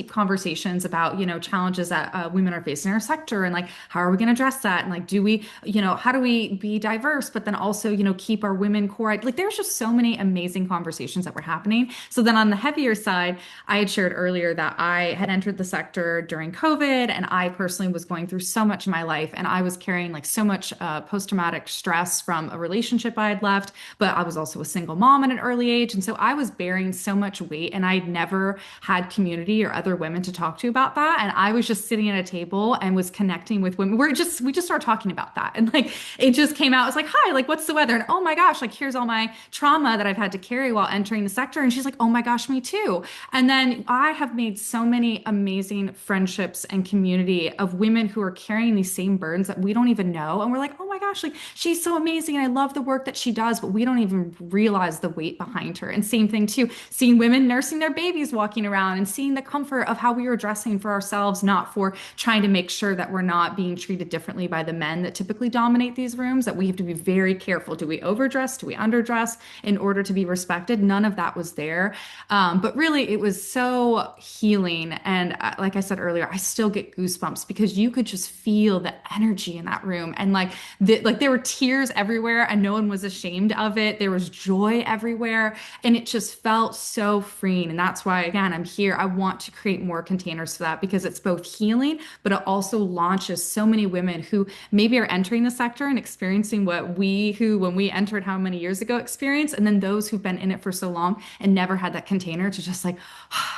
conversations about, challenges that women are facing in our sector and like, how are we going to address that? And like, do we, how do we be diverse, but then also, keep our women core? Like, there's just so many amazing conversations that were happening. So then on the heavier side, I had shared earlier that I had entered the sector during COVID, and I personally was going through so much in my life, and I was carrying like so much post-traumatic stress from a relationship I had left, but I was also a single mom at an early age. And so I was bearing so much weight, and I'd never had community or other women to talk to about that. And I was just sitting at a table and was connecting with women. We just started talking about that. And like, it just came out. It's like, hi, like, what's the weather? And oh my gosh, like, here's all my trauma that I've had to carry while entering the sector. And she's like, oh my gosh, me too. And then I have made so many amazing friendships and community of women who are carrying these same burdens that we don't even know. And we're like, oh my gosh, like, she's so amazing. And I love the work that she does, but we don't even realize the weight behind her. And same thing too, seeing women nursing their babies walking around and seeing the comfort of how we are dressing for ourselves, not for trying to make sure that we're not being treated differently by the men that typically dominate these rooms, that we have to be very careful. Do we overdress? Do we underdress in order to be respected? None of that was there. But really, it was so healing. And like I said earlier, I still get goosebumps because you could just feel the energy in that room. And like there were tears everywhere and no one was ashamed of it. There was joy everywhere. And it just felt so freeing. And that's why, again, I'm here. I want to create more containers for that because it's both healing, but it also launches so many women who maybe are entering the sector and experiencing what we, who when we entered how many years ago, experienced, and then those who've been in it for so long and never had that container to just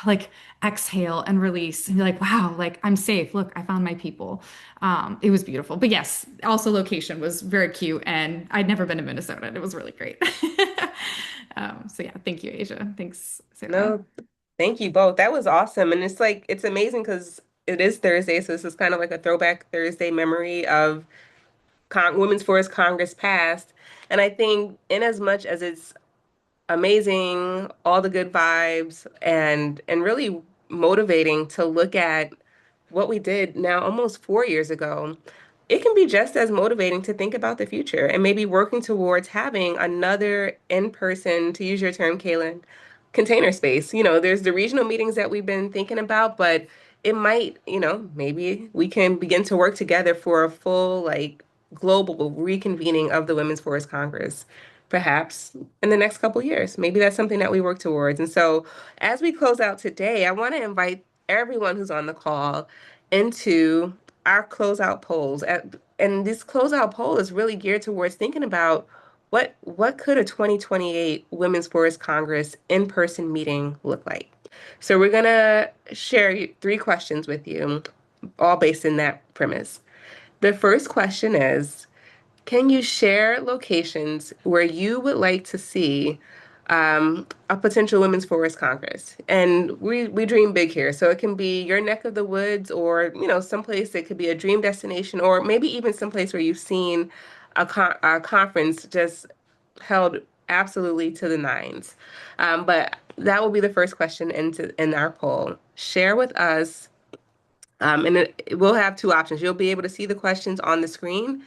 like exhale and release and be like, wow, like I'm safe. Look, I found my people. It was beautiful. But yes, also location was very cute, and I'd never been to Minnesota. And it was really great. So yeah, thank you, Asia. Thanks, Sarah. No, thank you both. That was awesome. And it's amazing because it is Thursday. So this is kind of like a throwback Thursday memory of Women's Forest Congress past. And I think in as much as it's amazing, all the good vibes, and really motivating to look at what we did now almost 4 years ago, it can be just as motivating to think about the future and maybe working towards having another in-person, to use your term, Kaylin, container space. There's the regional meetings that we've been thinking about, but it might, maybe we can begin to work together for a full, like, global reconvening of the Women's Forest Congress, perhaps in the next couple years. Maybe that's something that we work towards. And so as we close out today, I want to invite everyone who's on the call into our closeout polls. And this closeout poll is really geared towards thinking about what could a 2028 Women's Forest Congress in-person meeting look like? So we're going to share 3 questions with you, all based in that premise. The first question is, can you share locations where you would like to see a potential Women's Forest Congress. And we dream big here. So it can be your neck of the woods or, someplace that could be a dream destination or maybe even someplace where you've seen a conference just held absolutely to the nines. But that will be the first question in our poll. Share with us, we'll have two options. You'll be able to see the questions on the screen.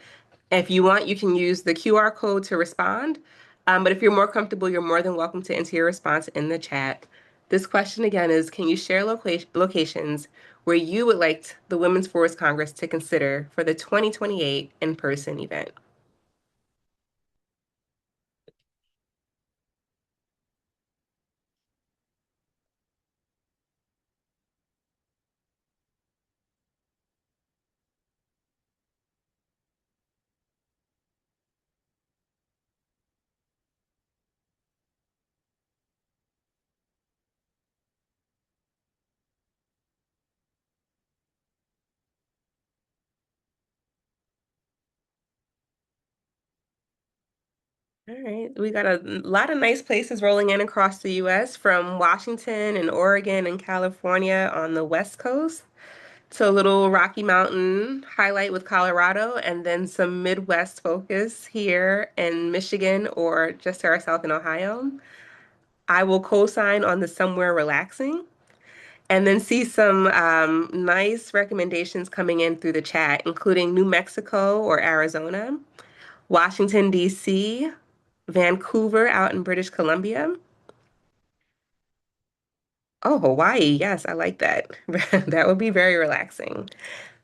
If you want, you can use the QR code to respond. But if you're more comfortable, you're more than welcome to enter your response in the chat. This question again is, can you share locations where you would like the Women's Forest Congress to consider for the 2028 in-person event? All right, we got a lot of nice places rolling in across the US from Washington and Oregon and California on the West Coast to a little Rocky Mountain highlight with Colorado, and then some Midwest focus here in Michigan or just to our south in Ohio. I will co-sign on the somewhere relaxing and then see some nice recommendations coming in through the chat, including New Mexico or Arizona, Washington, D.C., Vancouver out in British Columbia. Oh, Hawaii. Yes, I like that. That would be very relaxing.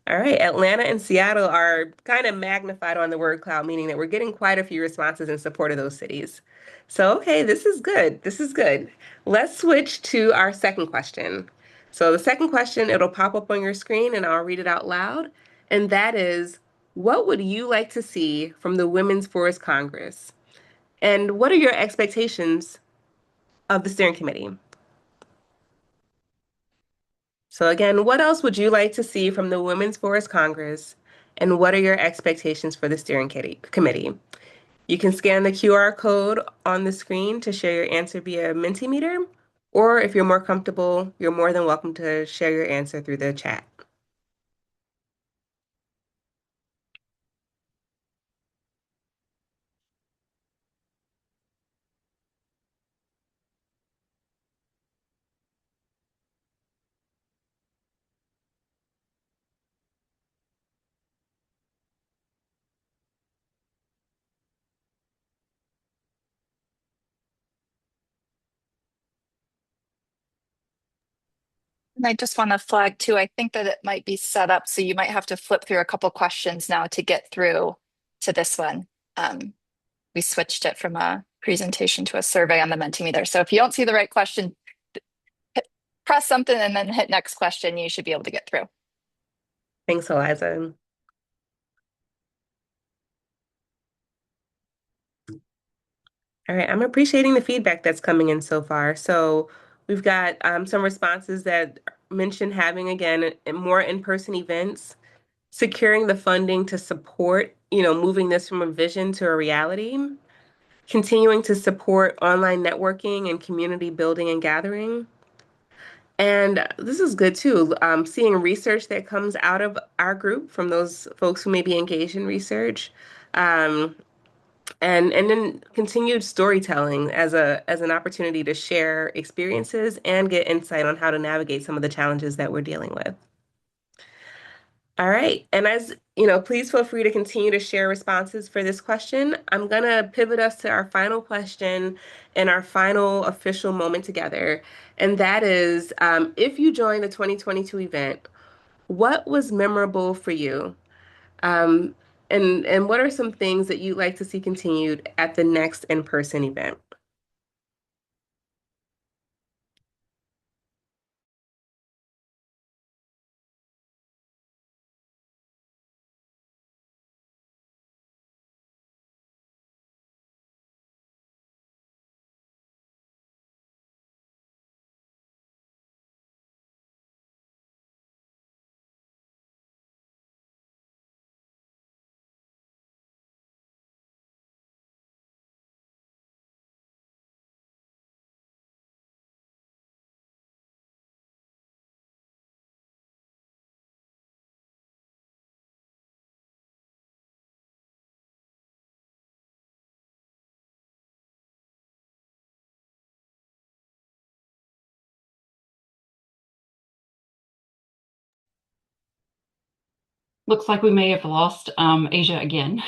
All right, Atlanta and Seattle are kind of magnified on the word cloud, meaning that we're getting quite a few responses in support of those cities. So, okay, this is good. This is good. Let's switch to our second question. So, the second question, it'll pop up on your screen and I'll read it out loud. And that is, what would you like to see from the Women's Forest Congress? And what are your expectations of the steering committee? So again, what else would you like to see from the Women's Forest Congress? And what are your expectations for the steering committee? You can scan the QR code on the screen to share your answer via Mentimeter, or if you're more comfortable, you're more than welcome to share your answer through the chat. And I just want to flag too, I think that it might be set up, so you might have to flip through a couple questions now to get through to this one. We switched it from a presentation to a survey on the Mentimeter. So if you don't see the right question, press something and then hit next question. You should be able to get through. Thanks, Eliza. All right, I'm appreciating the feedback that's coming in so far. So we've got some responses that mention having, again, more in-person events, securing the funding to support, moving this from a vision to a reality, continuing to support online networking and community building and gathering. And this is good too, seeing research that comes out of our group from those folks who may be engaged in research. And then continued storytelling as an opportunity to share experiences and get insight on how to navigate some of the challenges that we're dealing with. All right, and as please feel free to continue to share responses for this question. I'm gonna pivot us to our final question and our final official moment together, and that is, if you join the 2022 event, what was memorable for you? Um, and what are some things that you'd like to see continued at the next in-person event? looks like we may have lost Asia again.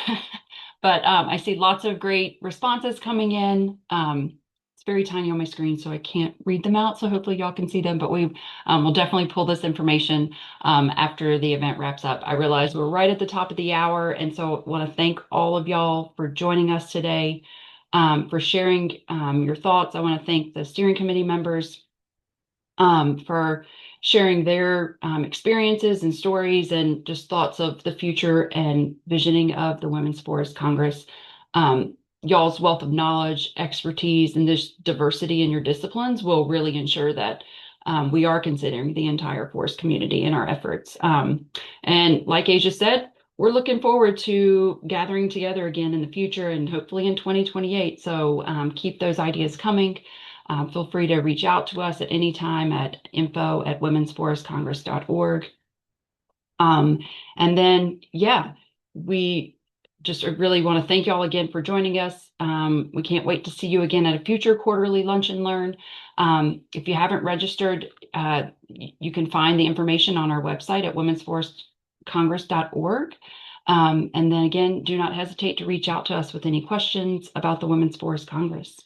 But I see lots of great responses coming in. It's very tiny on my screen, so I can't read them out. So hopefully y'all can see them, but we will definitely pull this information after the event wraps up. I realize we're right at the top of the hour, and so I want to thank all of y'all for joining us today, for sharing your thoughts. I want to thank the steering committee members for sharing their experiences and stories and just thoughts of the future and visioning of the Women's Forest Congress. Y'all's wealth of knowledge, expertise, and this diversity in your disciplines will really ensure that we are considering the entire forest community in our efforts. And like Asia said, we're looking forward to gathering together again in the future and hopefully in 2028. So keep those ideas coming. Feel free to reach out to us at any time at info@womensforestcongress.org. And then, yeah, we just really want to thank y'all again for joining us. We can't wait to see you again at a future quarterly Lunch and Learn. If you haven't registered, you can find the information on our website at womensforestcongress.org. And then again, do not hesitate to reach out to us with any questions about the Women's Forest Congress.